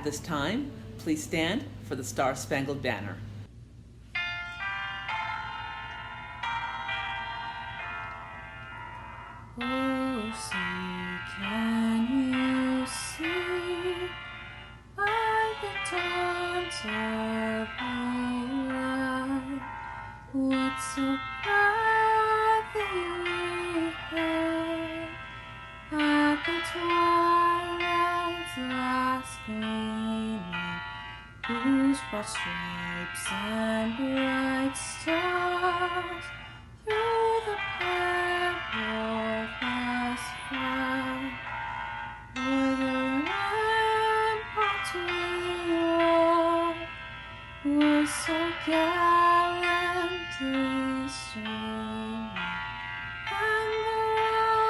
At this time, please stand for the Star-Spangled Banner. Oh, say, can you see by the dawn's early light what's so proudly we hailed at the twilight's last gleaming, whose broad stripes and bright stars through the perilous fight o'er the ramparts we were so gallantly streaming, and the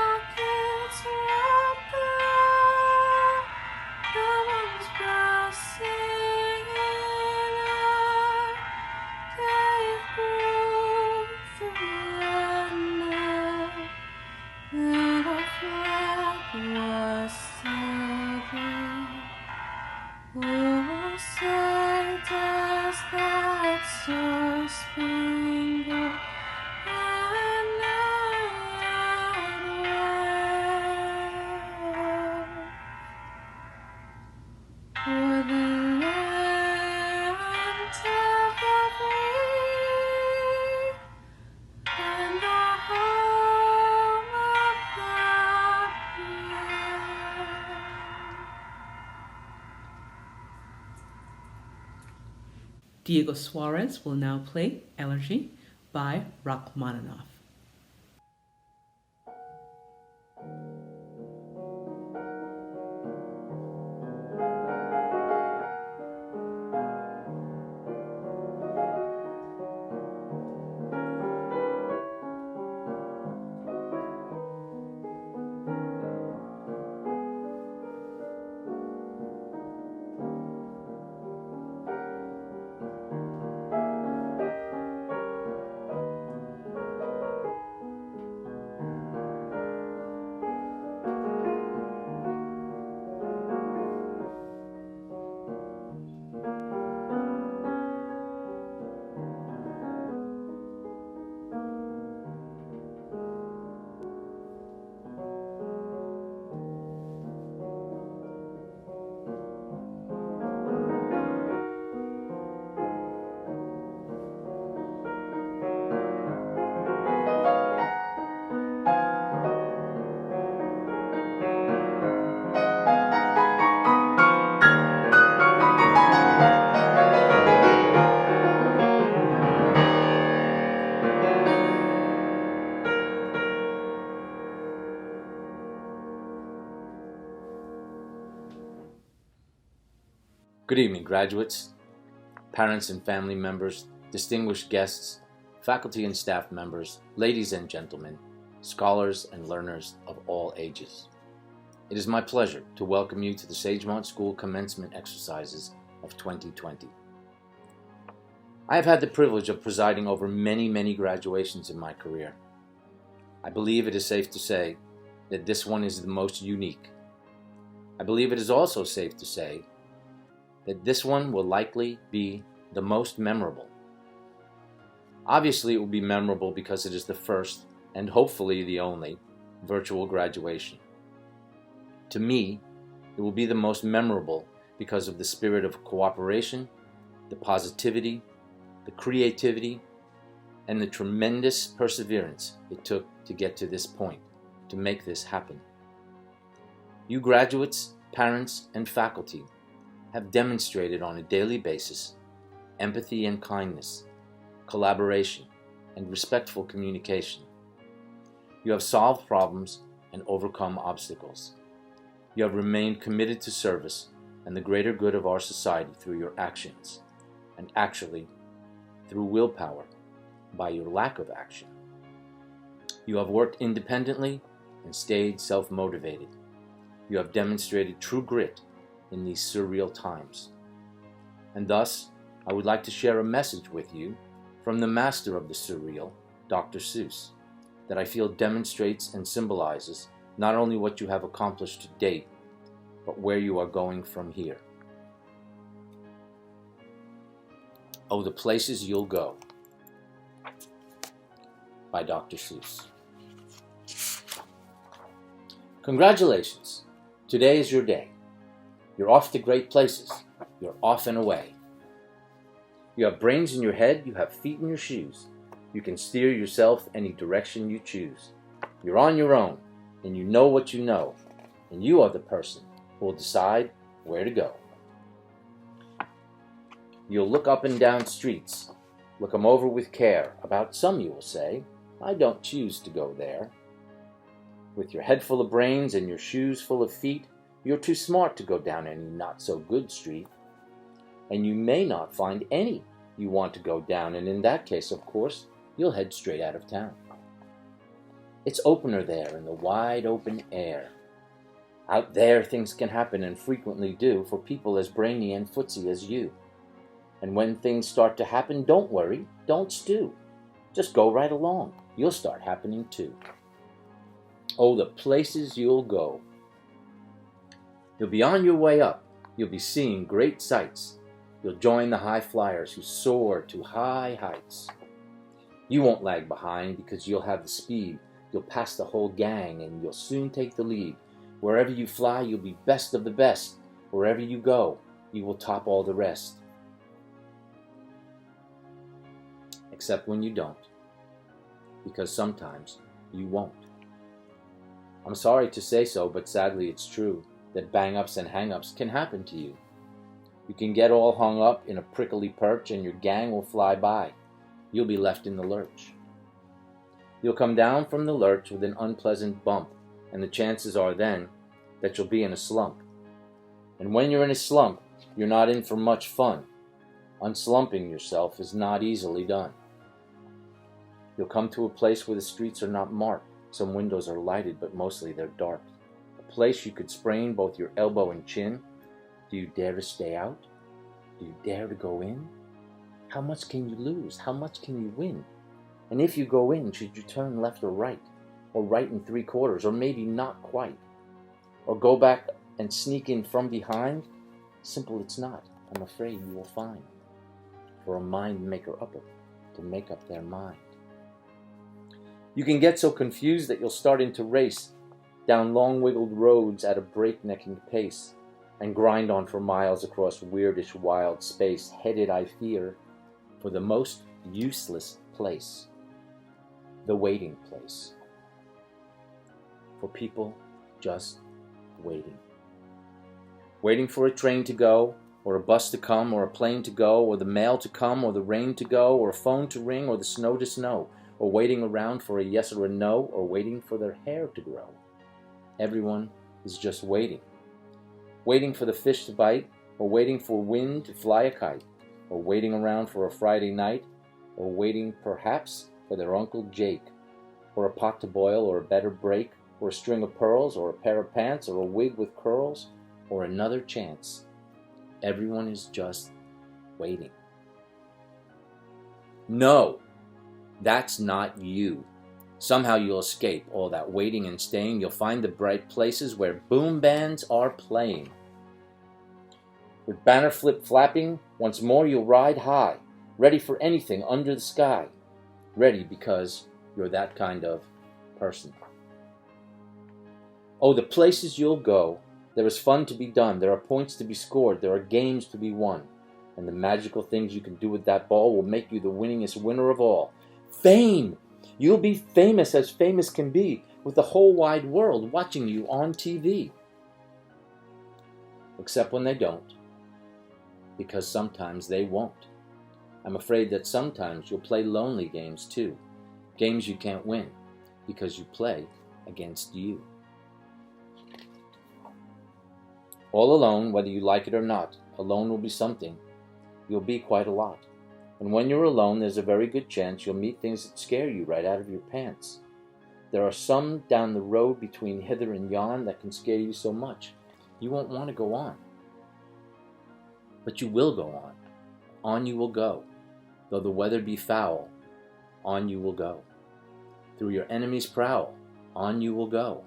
rockets roared through, the bombs bursting in air gave proof through the night that our flag was still there. Oh, say does that star-spangled banner yet wave for the land of the free and the home of the brave. Diego Suarez will now play Elegy by Rachmaninoff. Good evening, graduates, parents and family members, distinguished guests, faculty and staff members, ladies and gentlemen, scholars and learners of all ages. It is my pleasure to welcome you to the Sagemont School Commencement Exercises of 2020. I have had the privilege of presiding over many graduations in my career. I believe it is safe to say that this one is the most unique. I believe it is also safe to say that this one will likely be the most memorable. Obviously, it will be memorable because it is the first, and hopefully the only, virtual graduation. To me, it will be the most memorable because of the spirit of cooperation, the positivity, the creativity, and the tremendous perseverance it took to get to this point, to make this happen. You graduates, parents, and faculty have demonstrated on a daily basis empathy and kindness, collaboration, and respectful communication. You have solved problems and overcome obstacles. You have remained committed to service and the greater good of our society through your actions, and actually through willpower by your lack of action. You have worked independently and stayed self-motivated. You have demonstrated true grit in these surreal times. And thus, I would like to share a message with you from the master of the surreal, Dr. Seuss, that I feel demonstrates and symbolizes not only what you have accomplished to date, but where you are going from here. Oh, the Places You'll Go by Dr. Seuss. Congratulations! Today is your day. You're off to great places. You're off and away. You have brains in your head. You have feet in your shoes. You can steer yourself any direction you choose. You're on your own, and you know what you know, and you are the person who will decide where to go. You'll look up and down streets, look 'em over with care. About some you will say, I don't choose to go there. With your head full of brains and your shoes full of feet, you're too smart to go down any not-so-good street. And you may not find any you want to go down, and in that case, of course, you'll head straight out of town. It's opener there in the wide open air. Out there things can happen and frequently do for people as brainy and footsy as you. And when things start to happen, don't worry, don't stew. Just go right along. You'll start happening too. Oh, the places you'll go. You'll be on your way up. You'll be seeing great sights. You'll join the high flyers who soar to high heights. You won't lag behind because you'll have the speed. You'll pass the whole gang and you'll soon take the lead. Wherever you fly, you'll be best of the best. Wherever you go, you will top all the rest. Except when you don't, because sometimes you won't. I'm sorry to say so, but sadly it's true that bang-ups and hang-ups can happen to you. You can get all hung up in a prickly perch and your gang will fly by. You'll be left in the lurch. You'll come down from the lurch with an unpleasant bump, and the chances are then that you'll be in a slump. And when you're in a slump, you're not in for much fun. Unslumping yourself is not easily done. You'll come to a place where the streets are not marked. Some windows are lighted, but mostly they're dark. A place you could sprain both your elbow and chin. Do you dare to stay out? Do you dare to go in? How much can you lose? How much can you win? And if you go in, should you turn left or right and 3/4, or maybe not quite? Or go back and sneak in from behind? Simple it's not, I'm afraid you will find, for a mind maker-upper to make up their mind. You can get so confused that you'll start into race down long wiggled roads at a breaknecking pace and grind on for miles across weirdish wild space, headed, I fear, for the most useless place, the waiting place, for people just waiting. Waiting for a train to go, or a bus to come, or a plane to go, or the mail to come, or the rain to go, or a phone to ring, or the snow to snow, or waiting around for a yes or a no, or waiting for their hair to grow. Everyone is just waiting. Waiting for the fish to bite, or waiting for wind to fly a kite, or waiting around for a Friday night, or waiting perhaps for their Uncle Jake, or a pot to boil, or a better break, or a string of pearls, or a pair of pants, or a wig with curls, or another chance. Everyone is just waiting. No, that's not you. Somehow you'll escape all that waiting and staying. You'll find the bright places where boom bands are playing. With banner flip flapping, once more you'll ride high, ready for anything under the sky. Ready because you're that kind of person. Oh, the places you'll go. There is fun to be done. There are points to be scored. There are games to be won. And the magical things you can do with that ball will make you the winningest winner of all. Fame! You'll be famous as famous can be, with the whole wide world watching you on TV. Except when they don't. Because sometimes they won't. I'm afraid that sometimes you'll play lonely games too. Games you can't win, because you play against you. All alone, whether you like it or not, alone will be something. You'll be quite a lot. And when you're alone, there's a very good chance you'll meet things that scare you right out of your pants. There are some down the road between hither and yon that can scare you so much, you won't want to go on. But you will go on. On you will go. Though the weather be foul, on you will go. Through your enemy's prowl, on you will go.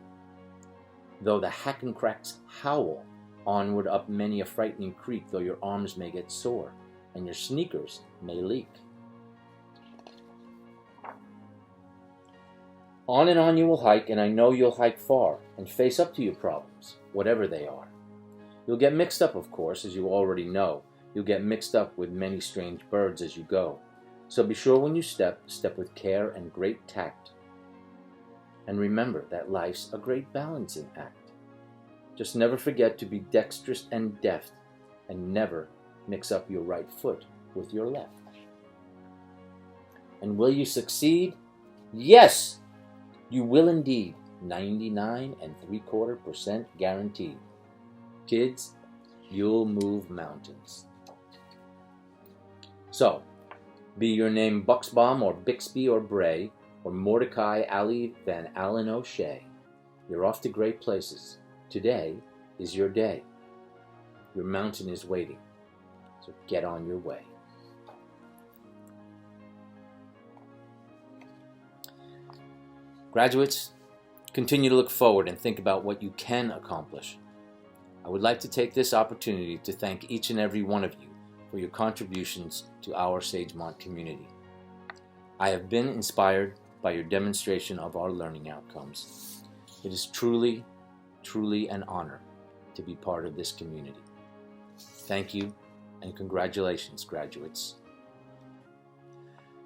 Though the hackencracks howl, onward up many a frightening creek, though your arms may get sore, and your sneakers may leak. On and on you will hike, and I know you'll hike far and face up to your problems, whatever they are. You'll get mixed up, of course, as you already know. You'll get mixed up with many strange birds as you go. So be sure when you step with care and great tact. And remember that life's a great balancing act. Just never forget to be dexterous and deft, and never mix up your right foot with your left. And will you succeed? Yes, you will indeed. 99.75% guaranteed. Kids, you'll move mountains. So, be your name Buxbaum or Bixby or Bray or Mordecai Ali Van Allen O'Shea. You're off to great places. Today is your day. Your mountain is waiting. So get on your way. Graduates, continue to look forward and think about what you can accomplish. I would like to take this opportunity to thank each and every one of you for your contributions to our Sagemont community. I have been inspired by your demonstration of our learning outcomes. It is truly, truly an honor to be part of this community. Thank you and congratulations, graduates.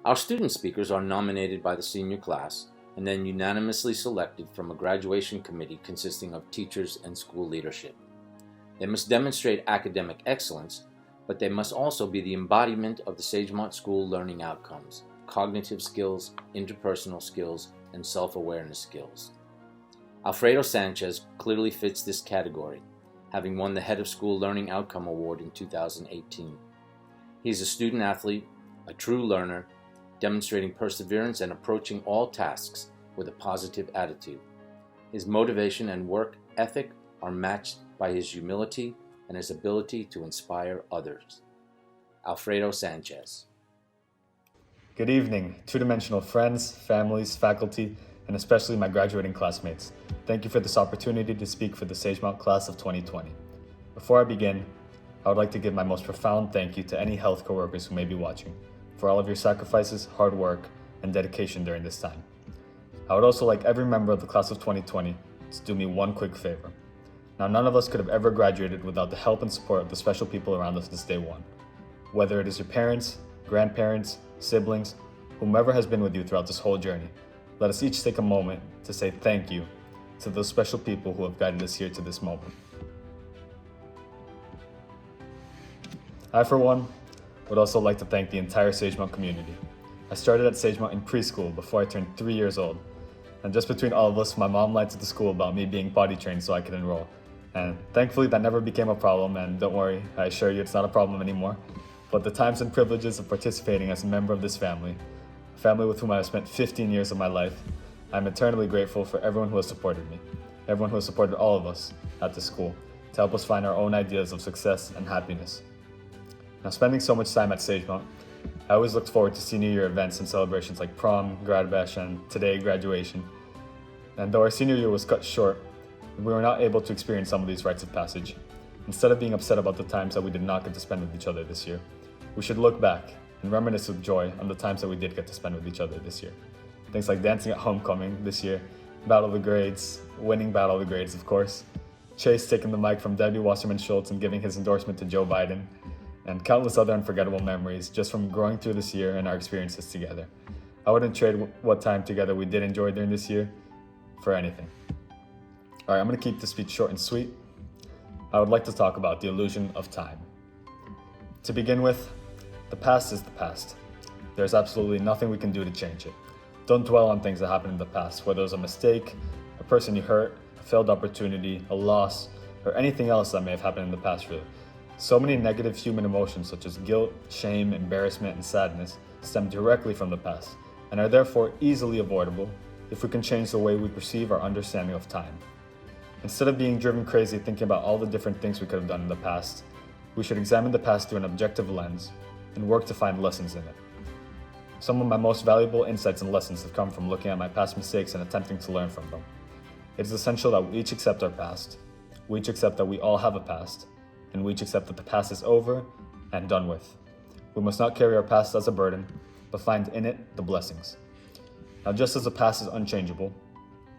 Our student speakers are nominated by the senior class and then unanimously selected from a graduation committee consisting of teachers and school leadership. They must demonstrate academic excellence, but they must also be the embodiment of the Sagemont School learning outcomes, cognitive skills, interpersonal skills, and self-awareness skills. Alfredo Sanchez clearly fits this category, having won the Head of School Learning Outcome Award in 2018. He is a student athlete, a true learner, demonstrating perseverance and approaching all tasks with a positive attitude. His motivation and work ethic are matched by his humility and his ability to inspire others. Alfredo Sanchez. Good evening, two-dimensional friends, families, faculty, and especially my graduating classmates. Thank you for this opportunity to speak for the Sagemont class of 2020. Before I begin, I would like to give my most profound thank you to any health coworkers who may be watching for all of your sacrifices, hard work, and dedication during this time. I would also like every member of the class of 2020 to do me one quick favor. Now, none of us could have ever graduated without the help and support of the special people around us since day one. Whether it is your parents, grandparents, siblings, whomever has been with you throughout this whole journey, let us each take a moment to say thank you to those special people who have guided us here to this moment. I, for one, would also like to thank the entire Sagemont community. I started at Sagemont in preschool before I turned 3 years old. And just between all of us, my mom lied to the school about me being potty trained so I could enroll. And thankfully that never became a problem, and don't worry, I assure you it's not a problem anymore. But the times and privileges of participating as a member of this family, a family with whom I have spent 15 years of my life, I'm eternally grateful for everyone who has supported me, everyone who has supported all of us at the school to help us find our own ideas of success and happiness. Now, spending so much time at Sagemont, I always looked forward to senior year events and celebrations like prom, grad bash, and today, graduation. And though our senior year was cut short, we were not able to experience some of these rites of passage. Instead of being upset about the times that we did not get to spend with each other this year, we should look back and reminisce with joy on the times that we did get to spend with each other this year. Things like dancing at homecoming this year, Battle of the Grades, winning Battle of the Grades, of course, Chase taking the mic from Debbie Wasserman Schultz and giving his endorsement to Joe Biden, and countless other unforgettable memories just from growing through this year and our experiences together. I wouldn't trade what time together we did enjoy during this year for anything. All right, I'm going to keep this speech short and sweet. I would like to talk about the illusion of time. To begin with, the past is the past. There's absolutely nothing we can do to change it. Don't dwell on things that happened in the past, whether it was a mistake, a person you hurt, a failed opportunity, a loss, or anything else that may have happened in the past, really. So many negative human emotions such as guilt, shame, embarrassment, and sadness stem directly from the past and are therefore easily avoidable if we can change the way we perceive our understanding of time. Instead of being driven crazy thinking about all the different things we could have done in the past, we should examine the past through an objective lens and work to find lessons in it. Some of my most valuable insights and lessons have come from looking at my past mistakes and attempting to learn from them. It is essential that we each accept our past, we each accept that we all have a past, and we each accept that the past is over and done with. We must not carry our past as a burden, but find in it the blessings. Now, just as the past is unchangeable,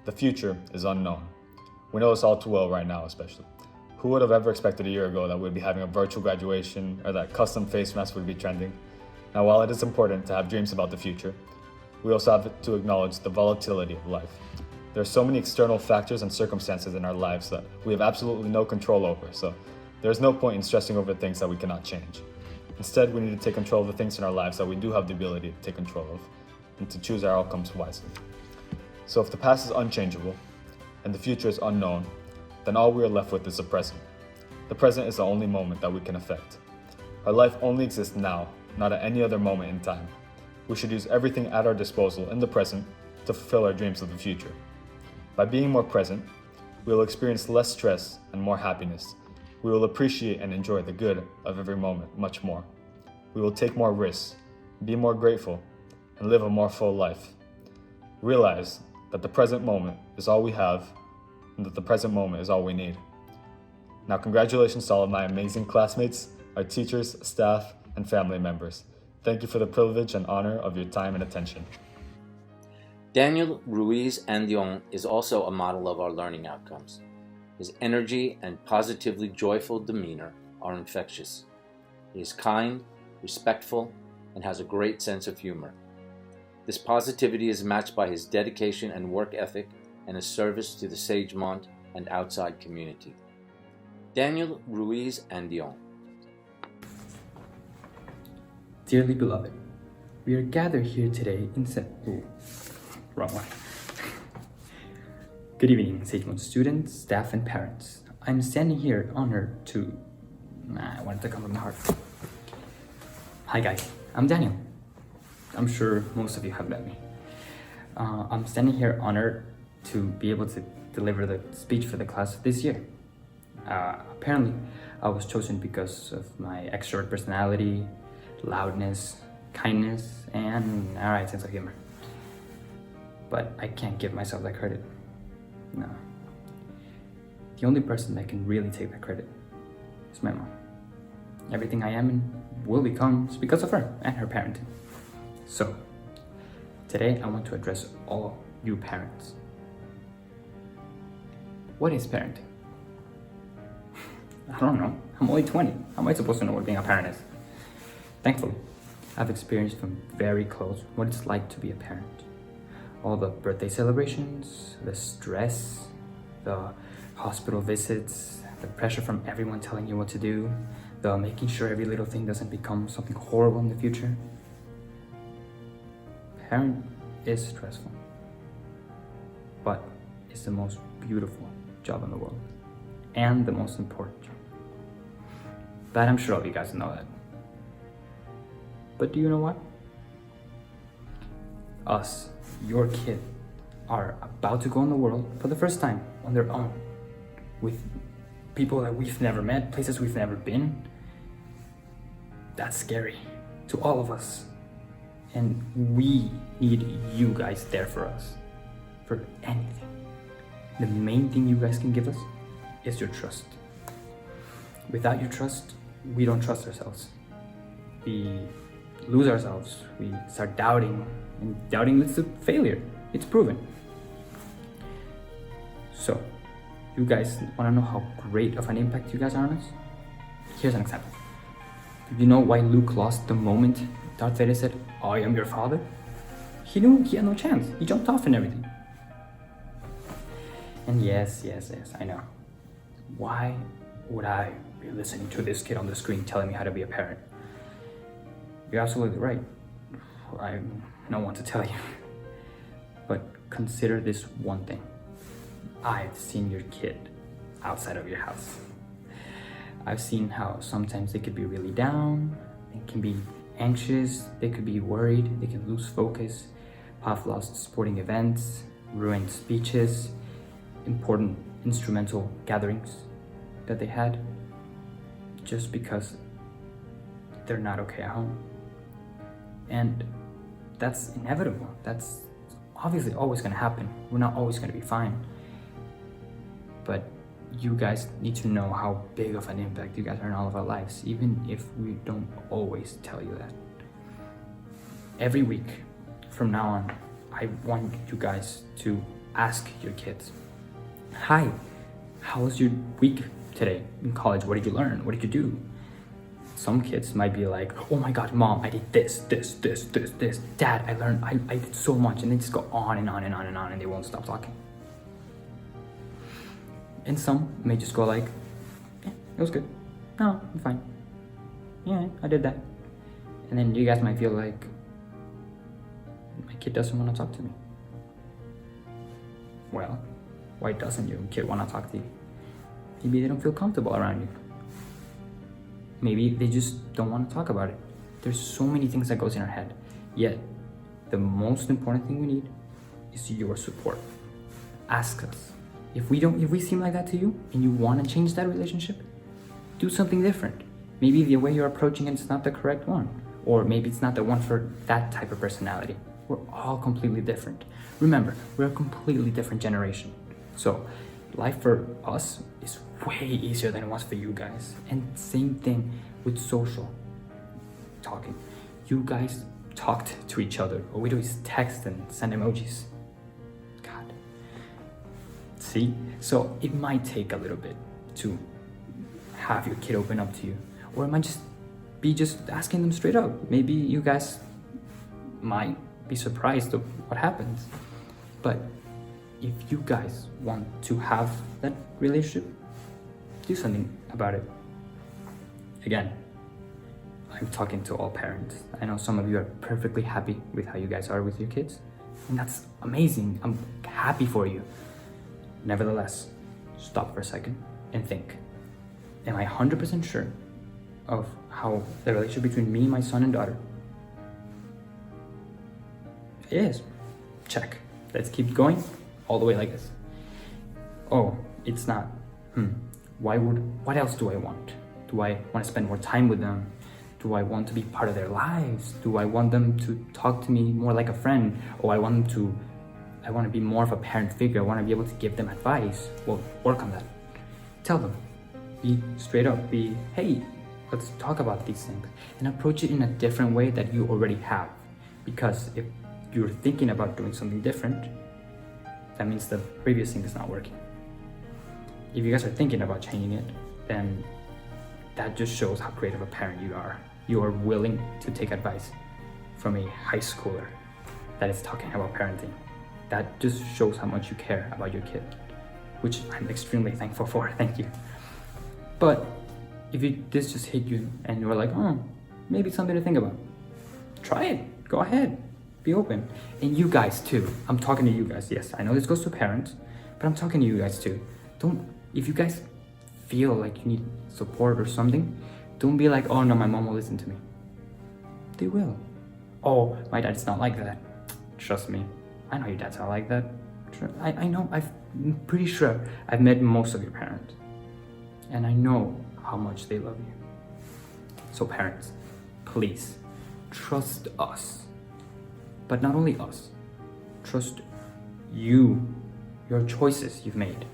the future is unknown. We know this all too well right now, especially. Who would have ever expected a year ago that we'd be having a virtual graduation or that custom face masks would be trending? Now, while it is important to have dreams about the future, we also have to acknowledge the volatility of life. There are so many external factors and circumstances in our lives that we have absolutely no control over, so there's no point in stressing over things that we cannot change. Instead, we need to take control of the things in our lives that we do have the ability to take control of, and to choose our outcomes wisely. So if the past is unchangeable, and the future is unknown, then all we are left with is the present. The present is the only moment that we can affect. Our life only exists now, not at any other moment in time. We should use everything at our disposal in the present to fulfill our dreams of the future. By being more present, we will experience less stress and more happiness. We will appreciate and enjoy the good of every moment much more. We will take more risks, be more grateful, and live a more full life. Realize that the present moment is all we have, and that the present moment is all we need. Now, congratulations to all of my amazing classmates, our teachers, staff, and family members. Thank you for the privilege and honor of your time and attention. Daniel Ruiz Andion is also a model of our learning outcomes. His energy and positively joyful demeanor are infectious. He is kind, respectful, and has a great sense of humor. This positivity is matched by his dedication and work ethic and his service to the Sagemont and outside community. Daniel Ruiz Andion. Dearly beloved, we are gathered here today in wrong one. Good evening, Sagemont students, staff, and parents. I'm standing here honored to... I wanted to come from the heart. Hi guys, I'm Daniel. I'm sure most of you have met me. I'm standing here honored to be able to deliver the speech for the class this year. Apparently, I was chosen because of my extrovert personality, loudness, kindness, and alright sense of humor. But I can't give myself that credit. No. The only person that can really take that credit is my mom. Everything I am and will become is because of her and her parenting. So, today I want to address all you parents. What is parenting? I don't know. I'm only 20. How am I supposed to know what being a parent is? Thankfully, I've experienced from very close what it's like to be a parent. All the birthday celebrations, the stress, the hospital visits, the pressure from everyone telling you what to do, the making sure every little thing doesn't become something horrible in the future. Parent is stressful, but it's the most beautiful job in the world and the most important job. But I'm sure all of you guys know that. But do you know what? Us, your kid, are about to go in the world for the first time on their own, with people that we've never met, places we've never been. That's scary to all of us. And we need you guys there for us, for anything. The main thing you guys can give us is your trust. Without your trust, we don't trust ourselves. We lose ourselves. We start doubting, and doubting leads to failure. It's proven. So, you guys want to know how great of an impact you guys are on us? Here's an example. You know why Luke lost the moment Darth Vader said, "I am your father"? He knew he had no chance. He jumped off and everything. And yes, I know. Why would I be listening to this kid on the screen telling me how to be a parent? You're absolutely right. I'm no one to tell you. But consider this one thing. I've seen your kid outside of your house. I've seen how sometimes they could be really down, they can be anxious, they could be worried, they can lose focus, have lost sporting events, ruined speeches, important instrumental gatherings that they had, just because they're not okay at home. And that's inevitable. That's obviously always going to happen. We're not always going to be fine. But you guys need to know how big of an impact you guys are in all of our lives, even if we don't always tell you that. Every week from now on, I want you guys to ask your kids, hi, how was your week today in college? What did you learn? What did you do? Some kids might be like, oh my God, mom, I did this. Dad, I did so much. And they just go on and on and on and on, and they won't stop talking. And some may just go like, yeah, it was good. No, I'm fine. Yeah, I did that. And then you guys might feel like, my kid doesn't want to talk to me. Well, why doesn't your kid want to talk to you? Maybe they don't feel comfortable around you. Maybe they just don't want to talk about it. There's so many things that goes in our head. Yet, the most important thing we need is your support. Ask us. If we seem like that to you and you want to change that relationship, do something different. Maybe the way you're approaching it is not the correct one. Or maybe it's not the one for that type of personality. We're all completely different. Remember, we're a completely different generation. So, life for us is way easier than it was for you guys. And same thing with social talking. You guys talked to each other. All we do is text and send emojis. God. See? So it might take a little bit to have your kid open up to you. Or it might just be asking them straight up. Maybe you guys might be surprised of what happens. But if you guys want to have that relationship, do something about it. Again, I'm talking to all parents. I know some of you are perfectly happy with how you guys are with your kids, and that's amazing. I'm happy for you. Nevertheless, stop for a second and think, am I 100% sure of how the relationship between me, my son and daughter? It is. Check. Let's keep going all the way like this. Oh, it's not. What else do I want? Do I want to spend more time with them? Do I want to be part of their lives? Do I want them to talk to me more like a friend? Or I want to be more of a parent figure. I want to be able to give them advice. Well, work on that. Tell them. Be straight up. Be, hey, let's talk about these things. And approach it in a different way that you already have. Because if you're thinking about doing something different, that means the previous thing is not working. If you guys are thinking about changing it, then that just shows how great of a parent you are. You are willing to take advice from a high schooler that is talking about parenting. That just shows how much you care about your kid, which I'm extremely thankful for. Thank you. But if this just hit you and you're like, oh, maybe it's something to think about, try it. Go ahead. Be open. And you guys too. I'm talking to you guys. Yes, I know this goes to parents, but I'm talking to you guys too. If you guys feel like you need support or something, don't be like, oh no, my mom will listen to me. They will. Oh, my dad's not like that. Trust me. I know your dad's not like that. I know, I'm pretty sure I've met most of your parents. And I know how much they love you. So parents, please, trust us. But not only us, trust you, your choices you've made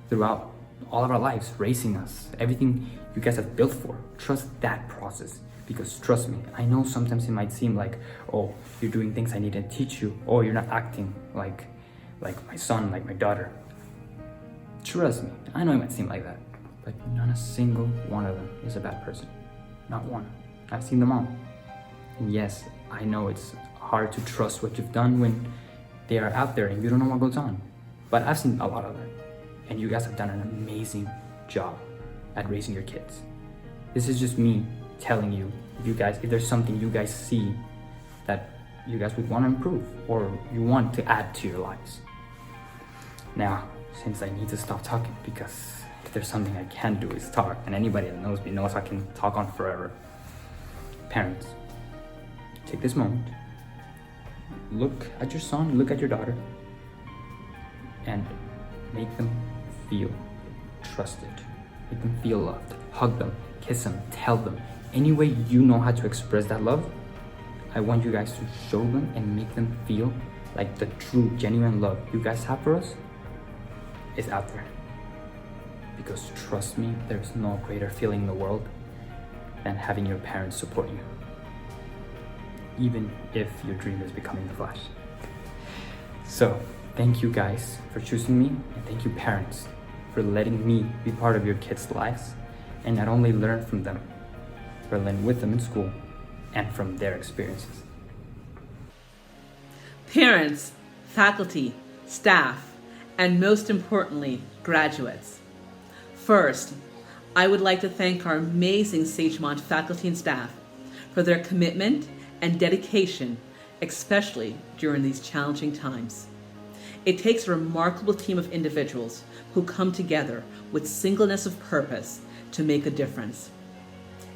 throughout all of our lives, raising us, everything you guys have built for. Trust that process, because trust me, I know sometimes it might seem like, oh, you're doing things I need to teach you, or you're not acting like my son, like my daughter. Trust me, I know it might seem like that, but not a single one of them is a bad person. Not one. I've seen them all. And yes, I know it's hard to trust what you've done when they are out there and you don't know what goes on. But I've seen a lot of that. And you guys have done an amazing job at raising your kids. This is just me telling you, if there's something you guys see that you guys would want to improve or you want to add to your lives. Now, since I need to stop talking, because if there's something I can't do is talk, and anybody that knows me knows I can talk on forever. Parents, take this moment, look at your son, look at your daughter, and make them feel trusted, make them feel loved. Hug them, kiss them, tell them. Any way you know how to express that love, I want you guys to show them and make them feel like the true, genuine love you guys have for us is out there. because trust me, there's no greater feeling in the world than having your parents support you, even if your dream is becoming the Flash. So, thank you guys for choosing me, and thank you parents for letting me be part of your kids' lives and not only learn from them, but learn with them in school and from their experiences. Parents, faculty, staff, and most importantly, graduates. First, I would like to thank our amazing Sagemont faculty and staff for their commitment and dedication, especially during these challenging times. It takes a remarkable team of individuals who come together with singleness of purpose to make a difference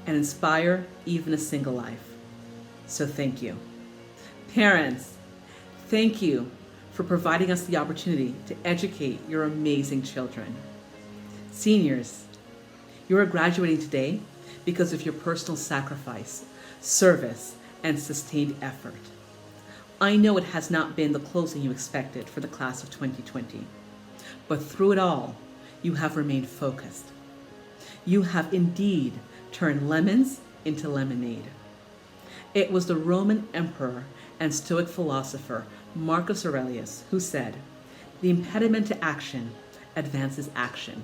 and inspire even a single life. So thank you. Parents, thank you for providing us the opportunity to educate your amazing children. Seniors, you are graduating today because of your personal sacrifice, service, and sustained effort. I know it has not been the closing you expected for the class of 2020, but through it all, you have remained focused. You have indeed turned lemons into lemonade. It was the Roman emperor and Stoic philosopher Marcus Aurelius who said, "The impediment to action advances action.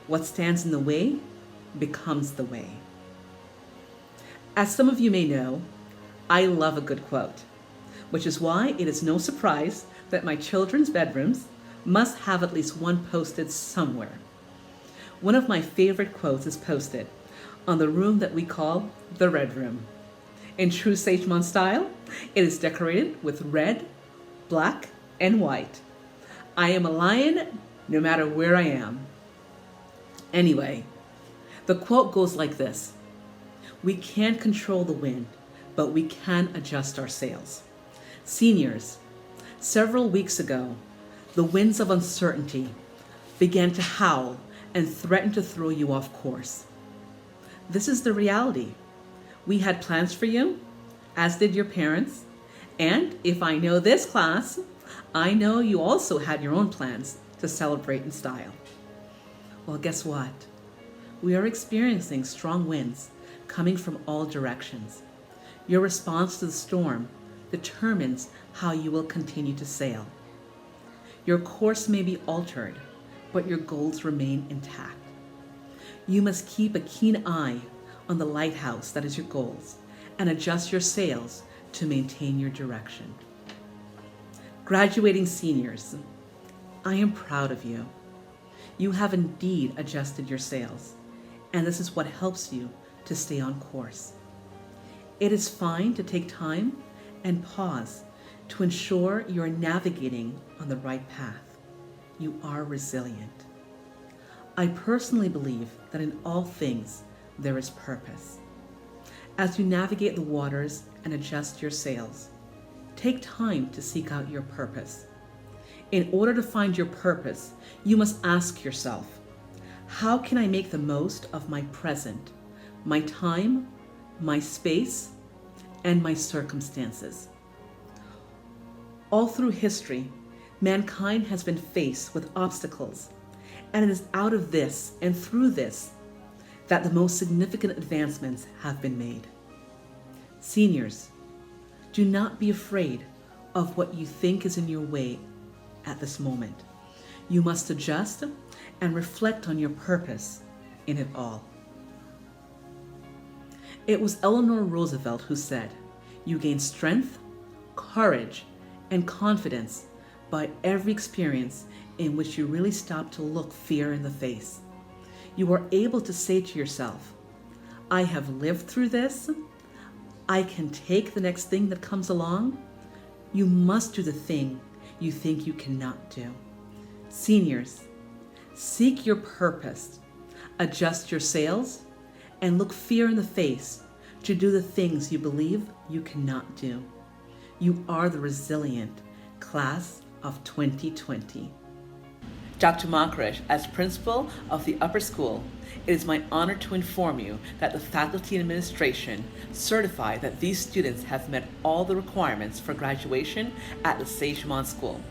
What stands in the way becomes the way." As some of you may know, I love a good quote, which is why it is no surprise that my children's bedrooms must have at least one posted somewhere. One of my favorite quotes is posted on the room that we call the Red Room. In true Sagemont style, it is decorated with red, black, and white. I am a lion no matter where I am. Anyway, the quote goes like this: "We can't control the wind, but we can adjust our sails." Seniors, several weeks ago, the winds of uncertainty began to howl and threaten to throw you off course. This is the reality. We had plans for you, as did your parents, and if I know this class, I know you also had your own plans to celebrate in style. Well, guess what? We are experiencing strong winds coming from all directions. Your response to the storm determines how you will continue to sail. Your course may be altered, but your goals remain intact. You must keep a keen eye on the lighthouse that is your goals and adjust your sails to maintain your direction. Graduating seniors, I am proud of you. You have indeed adjusted your sails, and this is what helps you to stay on course. It is fine to take time and pause to ensure you are navigating on the right path. You are resilient. I personally believe that in all things there is purpose. As you navigate the waters and adjust your sails, take time to seek out your purpose. In order to find your purpose, you must ask yourself, how can I make the most of my present, my time, my space, and my circumstances? All through history, mankind has been faced with obstacles, and it is out of this and through this that the most significant advancements have been made. Seniors, do not be afraid of what you think is in your way at this moment. You must adjust and reflect on your purpose in it all. It was Eleanor Roosevelt who said, "You gain strength, courage, and confidence by every experience in which you really stop to look fear in the face. You are able to say to yourself, I have lived through this. I can take the next thing that comes along. You must do the thing you think you cannot do." Seniors, seek your purpose, adjust your sails, and look fear in the face to do the things you believe you cannot do. You are the resilient class of 2020. Dr. Mankarish, as principal of the upper school, it is my honor to inform you that the faculty and administration certify that these students have met all the requirements for graduation at the Sagemont School.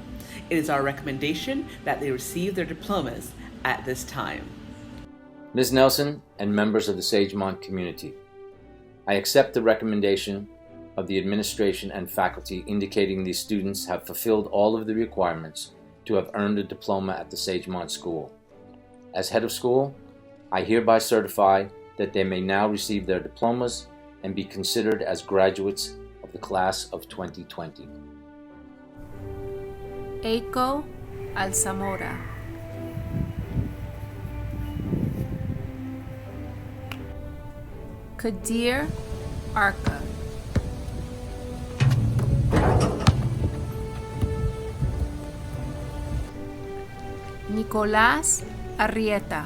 It is our recommendation that they receive their diplomas at this time. Ms. Nelson and members of the Sagemont community, I accept the recommendation of the administration and faculty indicating these students have fulfilled all of the requirements to have earned a diploma at the Sagemont School. As head of school, I hereby certify that they may now receive their diplomas and be considered as graduates of the class of 2020. Eiko Alzamora. Kadir Arca. Nicolás Arrieta.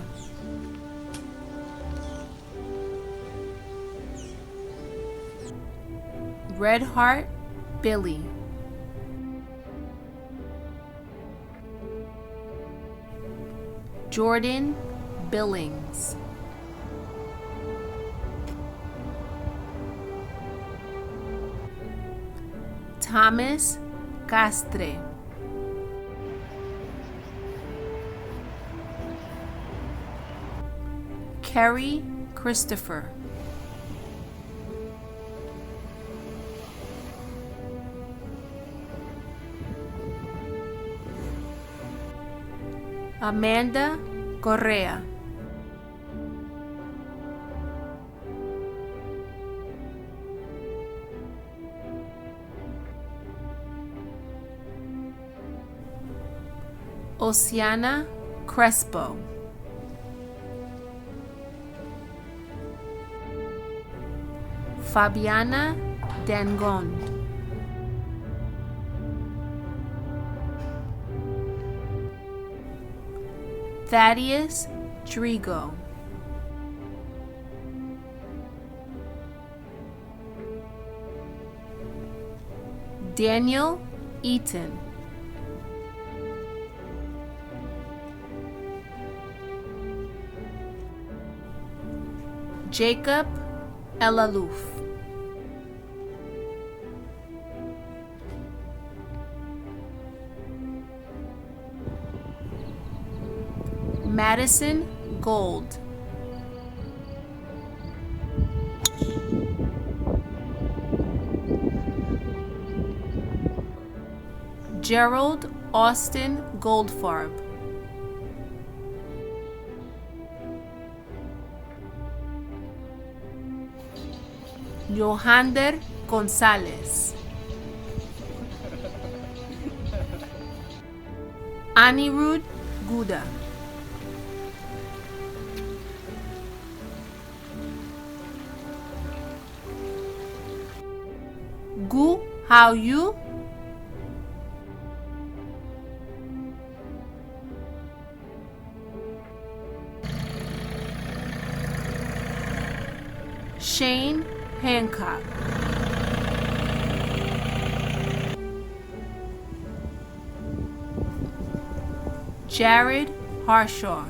Red Heart Billy. Jordan Billings. Thomas Castre. Kerry Christopher. Amanda Correa. Oceana Crespo. Fabiana Dangond. Thaddeus Drigo. Daniel Eaton. Jacob Elalouf. Madison Gold. Gerald Austin Goldfarb. Johander Gonzalez. Anirudh Guda. Gu Hao Yu. Shane Hancock. Jared Harshaw.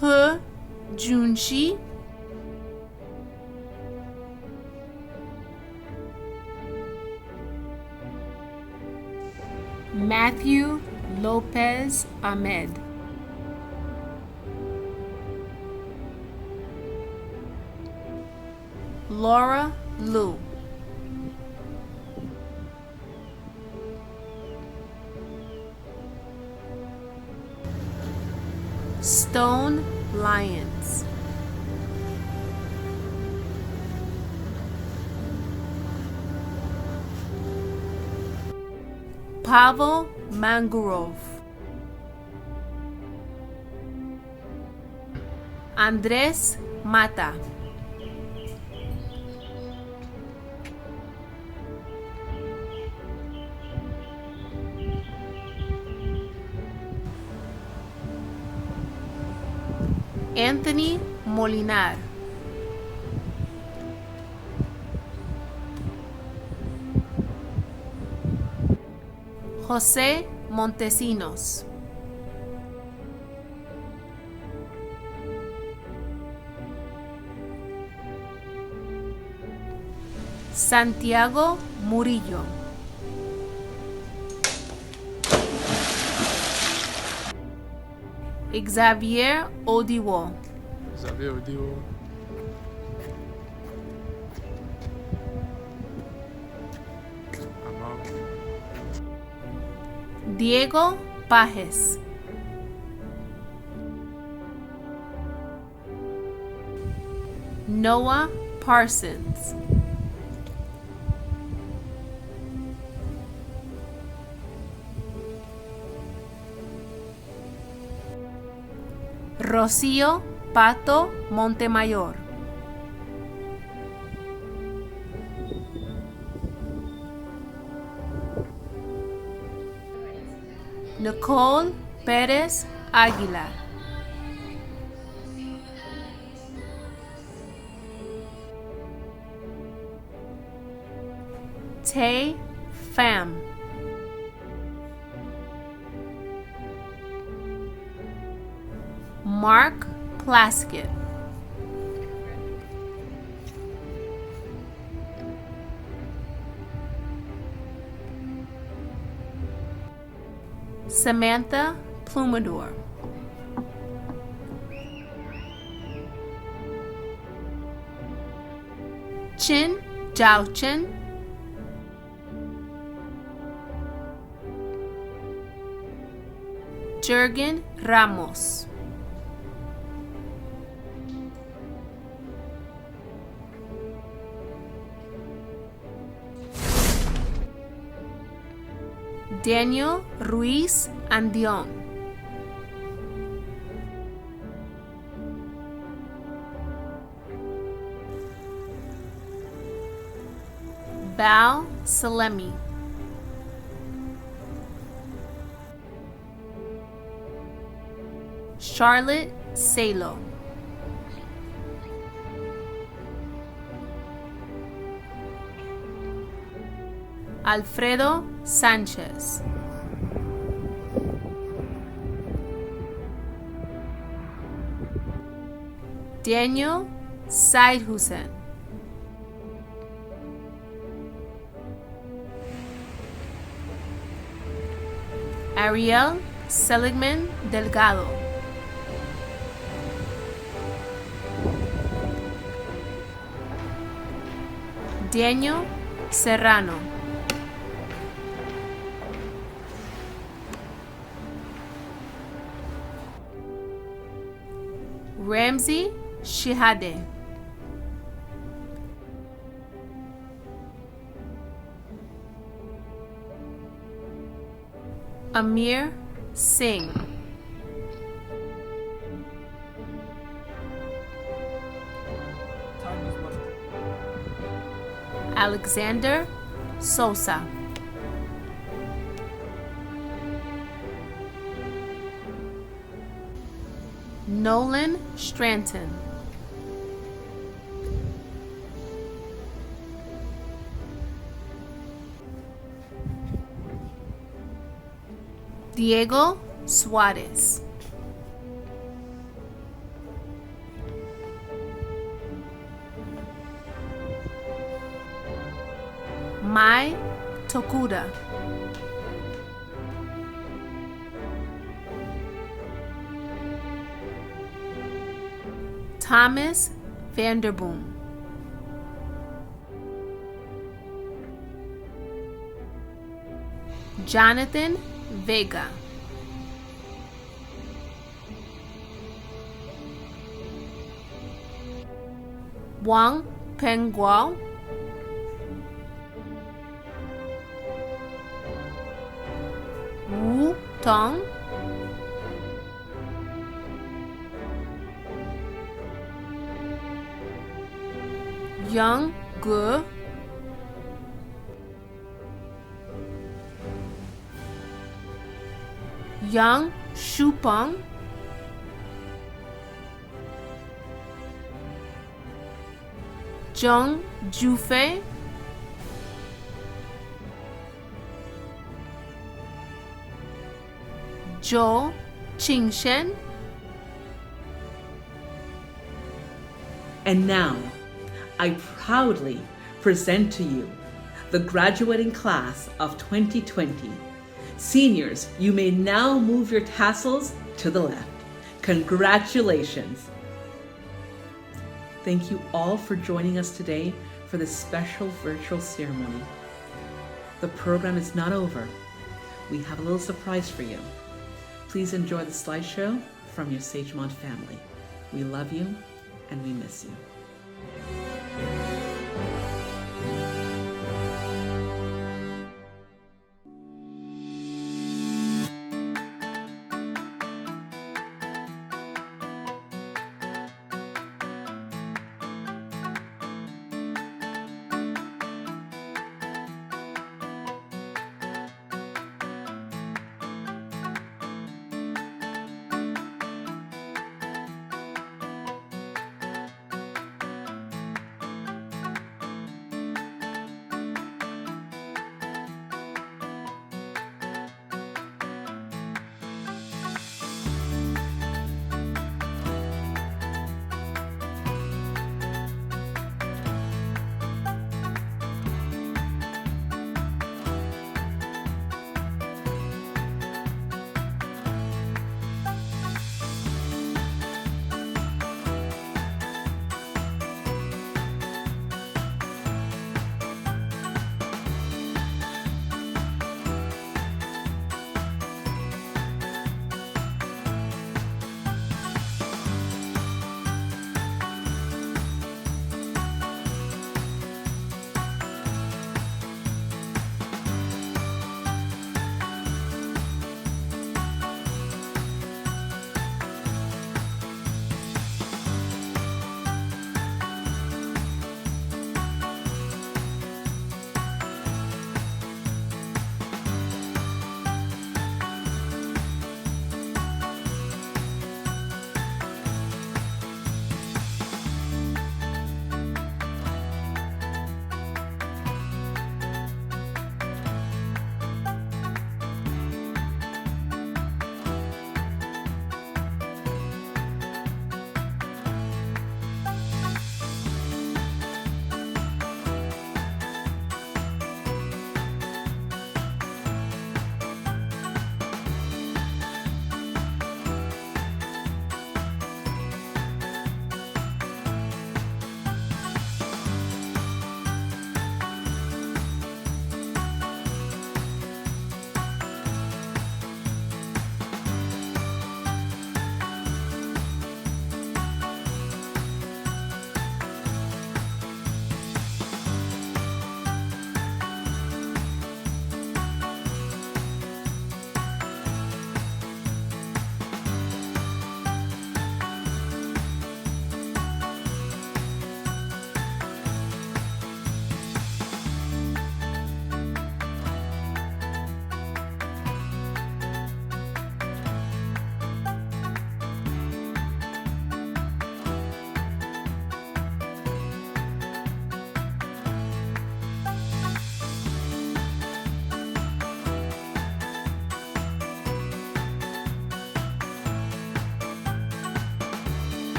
He Junshi. Matthew Lopez Ahmed. Laura Liu. Stone Lyons. Pavel Mangrove. Andres Mata. Anthony Molinar. José Montesinos. Santiago Murillo. Xavier Odiwo. Xavier Odiwo. Among. Diego Pajes. Noah Parsons. Rocío Pato Montemayor. Nicole Pérez Aguilar. Tay Pham. Mark Plaskett. Samantha Plumador. Chin Jiao Chen. Jurgen Ramos. Daniel Ruiz Andion. Bal Salemi. Charlotte Salo. Alfredo Sanchez. Daniel Saidhusen. Ariel Seligman Delgado. Daniel Serrano. Ramsey Shihade. Amir Singh. Alexander Sosa. Nolan Stranton. Diego Suarez. Mai Tokuda. Thomas Vanderboom. Jonathan Vega. Wang Pengguo. Wu Tong. Young Gu. Yang Shupeng. Zheng Jufei. Zhou Qingshen. And now, I proudly present to you the graduating class of 2020. Seniors, you may now move your tassels to the left Congratulations! Thank you all for joining us today for this special virtual ceremony. The program is not over. We have a little surprise for you. Please enjoy the slideshow from your Sagemont family. We love you and we miss you.